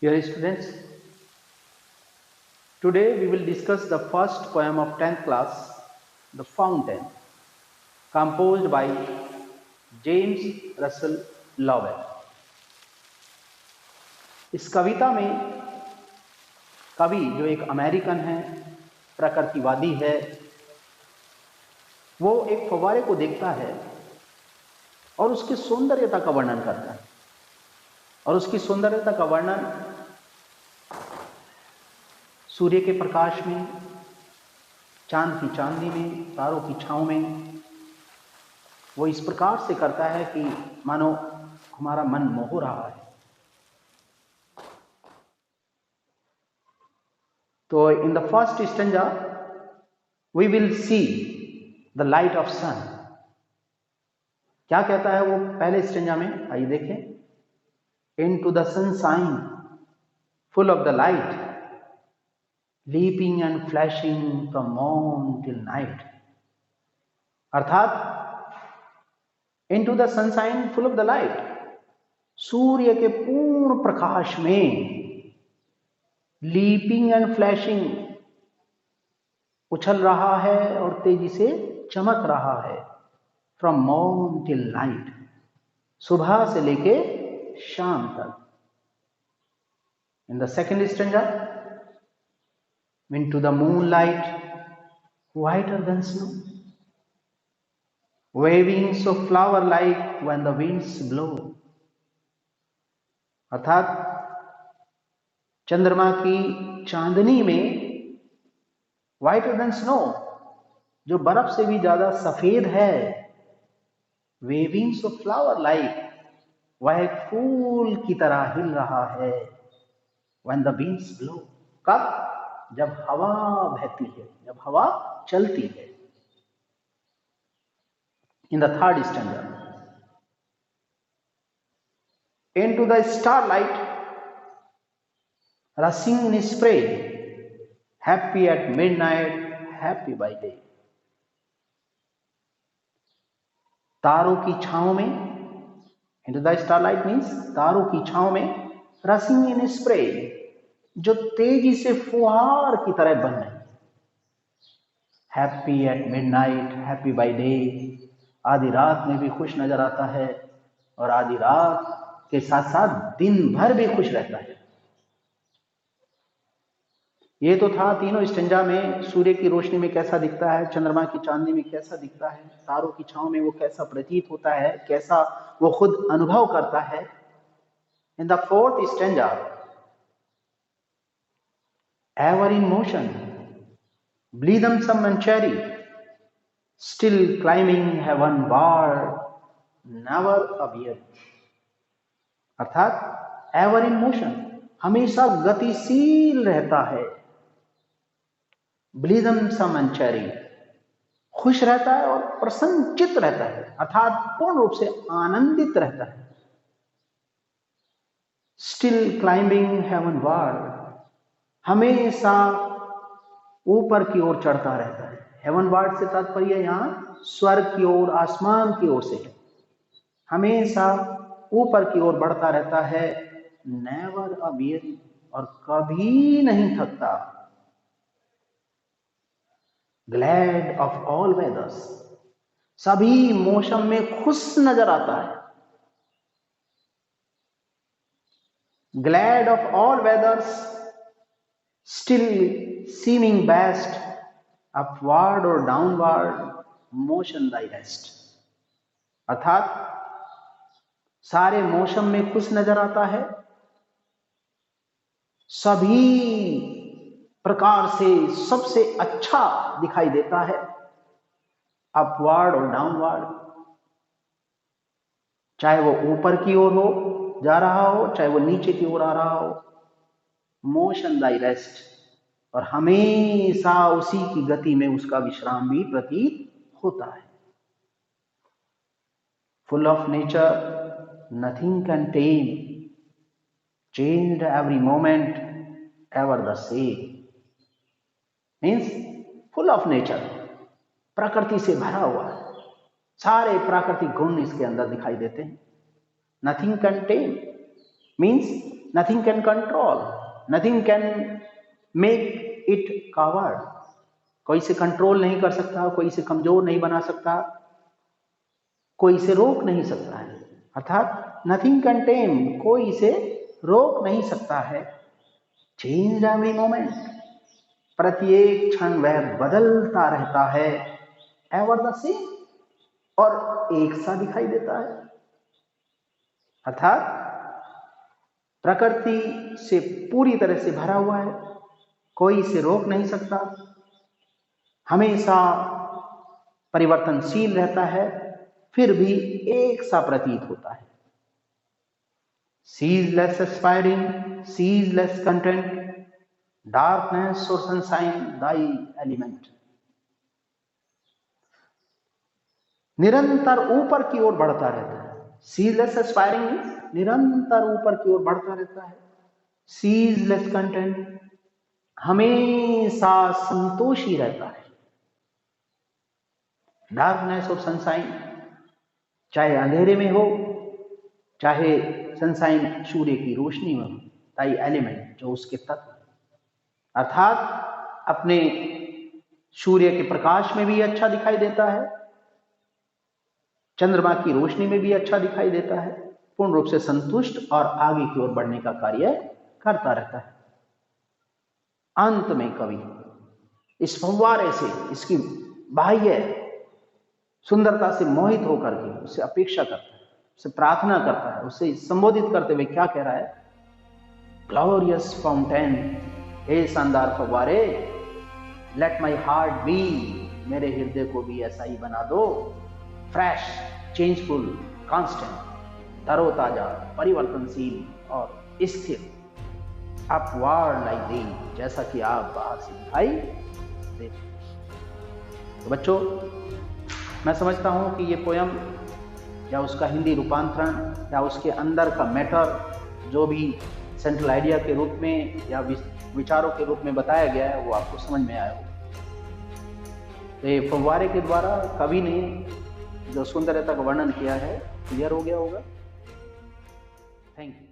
Dear students, today we will discuss the first poem of 10th class, The Fountain, composed by James Russell Lowell. इस कविता में कवि जो एक American है, प्रकृतिवादी है, वो एक फव्वारे को देखता है और उसकी सौंदर्यता का वर्णन करता है। और उसकी सौंदर्यता का वर्णन सूर्य के प्रकाश में, चांद की चांदनी में, तारों की छांव में वो इस प्रकार से करता है कि मानो हमारा मन मोह रहा है। तो in the first stanza we will see the light of sun. क्या कहता है वो पहले स्टेंजा में, आइए देखें। Into the sunshine full of the light, leaping and flashing from morn till night। अर्थात into the sunshine full of the light, सूर्य के पूर्ण प्रकाश में leaping and flashing, उछल रहा है और तेजी से चमक रहा है। from morn till night, सुबह से लेके शाम तक। in the second stanza, into the moonlight whiter than snow, waving so flower like when the winds blow। अर्थात चंद्रमा की चांदनी में whiter than snow, जो बर्फ से भी ज्यादा सफेद है। waving so flower like, वह एक फूल की तरह हिल रहा है। when the winds blow, कब? जब हवा बहती है, जब हवा चलती है। In the third stanza, into the starlight rushing in spray, happy at midnight, happy by day। तारों की छांव में, into the starlight means तारों की छांव में, rushing in spray, जो तेजी से फुहार की तरह बन रही। Happy at midnight, happy by day, आधी रात में भी खुश नजर आता है और आधी रात के साथ साथ दिन भर भी खुश रहता है। ये तो था तीनों स्टेंजा में सूर्य की रोशनी में कैसा दिखता है, चंद्रमा की चांदनी में कैसा दिखता है, तारों की छांव में वो कैसा प्रतीत होता है, कैसा वो खुद अनुभव करता है। In the fourth stanza, ever in motion, blithesome and cherry, still climbing heavenward, never a weary। अर्थात एवर इन मोशन, हमेशा गतिशील रहता है। blithesome and cherry, खुश रहता है और प्रसन्नचित्त रहता है, अर्थात पूर्ण रूप से आनंदित रहता है। स्टिल क्लाइंबिंग heavenward, हमेशा ऊपर की ओर चढ़ता रहता है। हेवनवार्ड से तात्पर्य यहां स्वर्ग की ओर, आसमान की ओर से है। हमेशा ऊपर की ओर बढ़ता रहता है। नेवर अ weary, और कभी नहीं थकता। ग्लैड ऑफ ऑल वेदर्स, सभी मौसम में खुश नजर आता है। Glad of all weathers, still seeming best, upward और डाउनवर्ड, मोशन दाई रेस्ट। अर्थात सारे मौसम में खुश नजर आता है, सभी प्रकार से सबसे अच्छा दिखाई देता है, अपवर्ड और डाउनवर्ड, चाहे वो ऊपर की ओर हो जा रहा हो, चाहे वो नीचे की ओर आ रहा हो। मोशन दाई रेस्ट, और हमेशा उसी की गति में उसका विश्राम भी प्रतीत होता है। Full of nature, nothing can time, changed every moment, ever the same. Means full of nature, प्रकृति से भरा हुआ है, सारे प्राकृतिक गुण इसके अंदर दिखाई देते हैं। Nothing can time means nothing can control, nothing can make it coward. कोई इसे कंट्रोल नहीं कर सकता, कोई इसे कमजोर नहीं बना सकता, कोई इसे रोक नहीं सकता है। अर्थात नथिंग कैन टेम, कोई इसे रोक नहीं सकता है। चेंज एवरी मोमेंट, प्रत्येक क्षण वह बदलता रहता है। एवर द सेम, और एक सा दिखाई देता है। अर्थात प्रकृति से पूरी तरह से भरा हुआ है, कोई इसे रोक नहीं सकता, हमेशा परिवर्तनशील रहता है, फिर भी एक सा प्रतीत होता है। ceaseless aspiring, ceaseless content, darkness or sunshine, thy element. निरंतर ऊपर की ओर बढ़ता रहता है। ceaseless aspiring निरंतर ऊपर की ओर बढ़ता रहता है। ceaseless content हमेशा संतोषी रहता है। डार्कनेस और सनशाइन, चाहे अंधेरे में हो, चाहे सनशाइन सूर्य की रोशनी में हो, ताई एलिमेंट जो उसके तत्व, अर्थात अपने सूर्य के प्रकाश में भी अच्छा दिखाई देता है, चंद्रमा की रोशनी में भी अच्छा दिखाई देता है, पूर्ण रूप से संतुष्ट और आगे की ओर बढ़ने का कार्य करता रहता है। अंत में कवि इस फव्वारे से, इसकी बाह्य सुंदरता से मोहित होकर के उससे अपेक्षा करता है, उससे प्रार्थना करता है, उससे संबोधित करते हुए क्या कह रहा है? ग्लोरियस फाउंटेन, हे शानदार फव्वारे, लेट माई हार्ट बी, मेरे हृदय को भी ऐसा ही बना दो, फ्रेश, चेंजफुल, कांस्टेंट, तरोताजा, परिवर्तनशील और स्थिर, अपवार्ड लाइक दी, जैसा कि आप बाहर से दिखाई देते। तो बच्चों, मैं समझता हूं कि ये पोयम या उसका हिंदी रूपांतरण या उसके अंदर का मैटर जो भी सेंट्रल आइडिया के रूप में या विचारों के रूप में बताया गया है, वो आपको समझ में आया होगा। तो ये फव्वारे के द्वारा कवि ने जो सुंदरता का वर्णन किया है, क्लियर हो गया होगा। Thank you.